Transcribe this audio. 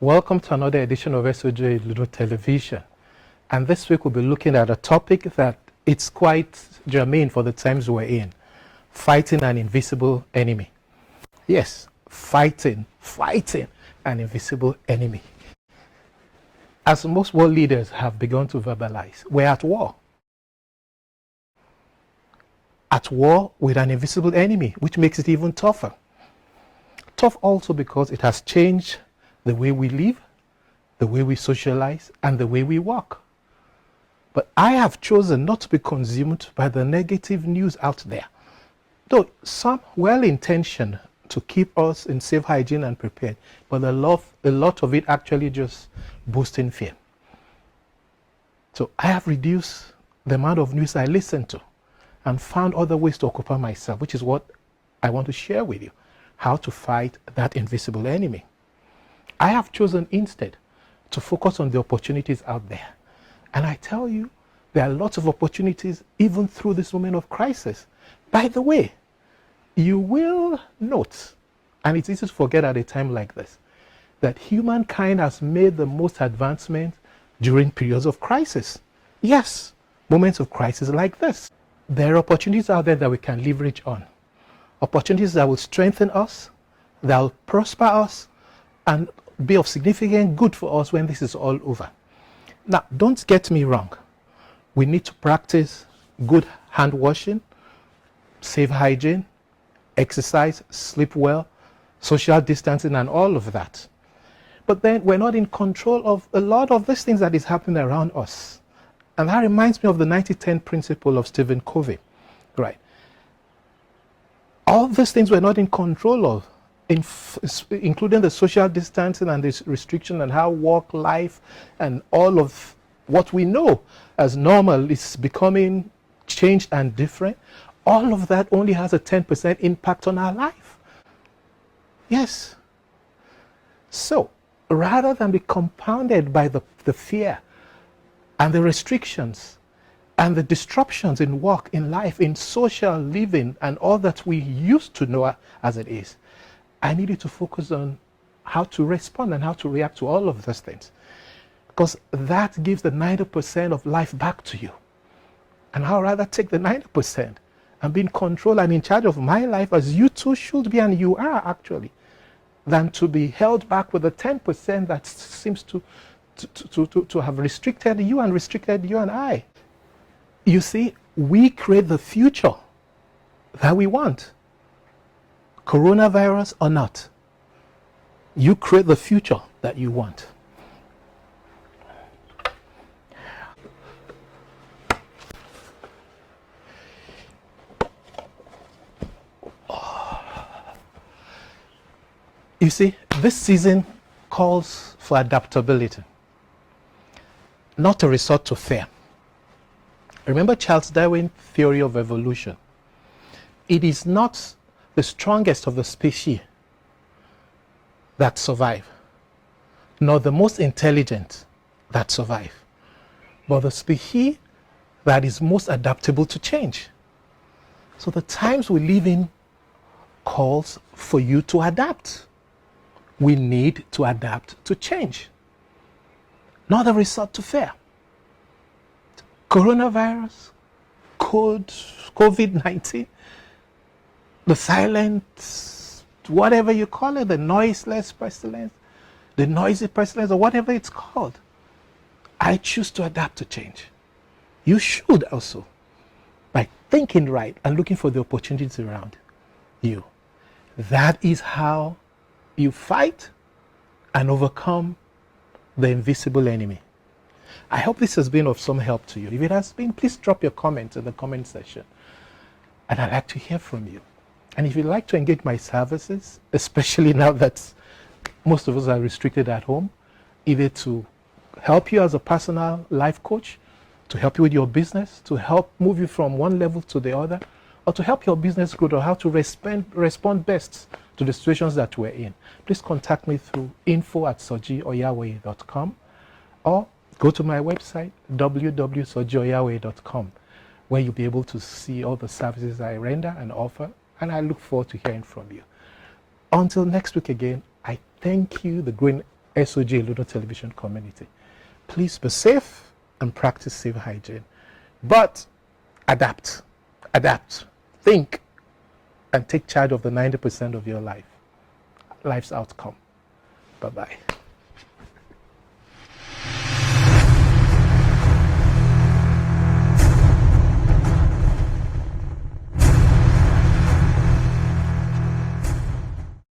Welcome to another edition of SOJ Ludo Television. And this week we'll be looking at a topic that it's quite germane for the times we're in. Fighting an invisible enemy. Yes, fighting an invisible enemy. As most world leaders have begun to verbalize, we're at war. At war with an invisible enemy, which makes it even tougher. Tough also because it has changed the way we live, the way we socialize, and the way we work. But I have chosen not to be consumed by the negative news out there. Though some well-intentioned to keep us in safe hygiene and prepared, but a lot of it actually just boosting fear. So I have reduced the amount of news I listen to and found other ways to occupy myself, which is what I want to share with you, how to fight that invisible enemy. I have chosen instead to focus on the opportunities out there. And I tell you, there are lots of opportunities even through this moment of crisis. By the way, you will note, and it's easy to forget at a time like this, that humankind has made the most advancement during periods of crisis. Yes, moments of crisis like this. There are opportunities out there that we can leverage on. Opportunities that will strengthen us, that will prosper us, and be of significant good for us when this is all over. Now, don't get me wrong. We need to practice good hand washing, safe hygiene, exercise, sleep well, social distancing, and all of that. But then we're not in control of a lot of these things that is happening around us. And that reminds me of the 90-10 principle of Stephen Covey, right? All these things we're not in control of, including the social distancing and this restriction and how work, life, and all of what we know as normal is becoming changed and different. All of that only has a 10% impact on our life. Yes. So, rather than be compounded by the fear and the restrictions and the disruptions in work, in life, in social living, and all that we used to know as it is, I needed to focus on how to respond and how to react to all of those things. Because that gives the 90% of life back to you. And I'd rather take the 90% and be in control and in charge of my life, as you too should be, and you are actually, than to be held back with the 10% that seems to have restricted you and I. You see, we create the future that we want. Coronavirus or not, you create the future that you want. You see, this season calls for adaptability, not a resort to fear. Remember Charles Darwin's theory of evolution. It is not the strongest of the species that survive, nor the most intelligent that survive, but the species that is most adaptable to change. So the times we live in calls for you to adapt. We need to adapt to change, not a resort to fear. Coronavirus, COVID-19, the silent, whatever you call it, the noiseless pestilence, the noisy pestilence, or whatever it's called. I choose to adapt to change. You should also, by thinking right and looking for the opportunities around you. That is how you fight and overcome the invisible enemy. I hope this has been of some help to you. If it has been, please drop your comments in the comment section. And I'd like to hear from you. And if you'd like to engage my services, especially now that most of us are restricted at home, either to help you as a personal life coach, to help you with your business, to help move you from one level to the other, or to help your business grow, or how to respond best to the situations that we're in, please contact me through info@sojioyawe.com or go to my website, www.sojioyawe.com, where you'll be able to see all the services I render and offer, and I look forward to hearing from you. Until next week again, I thank you, the SOJ Ludo Television community. Please be safe and practice safe hygiene. But adapt, think, and take charge of the 90% of your life's outcome. Bye-bye.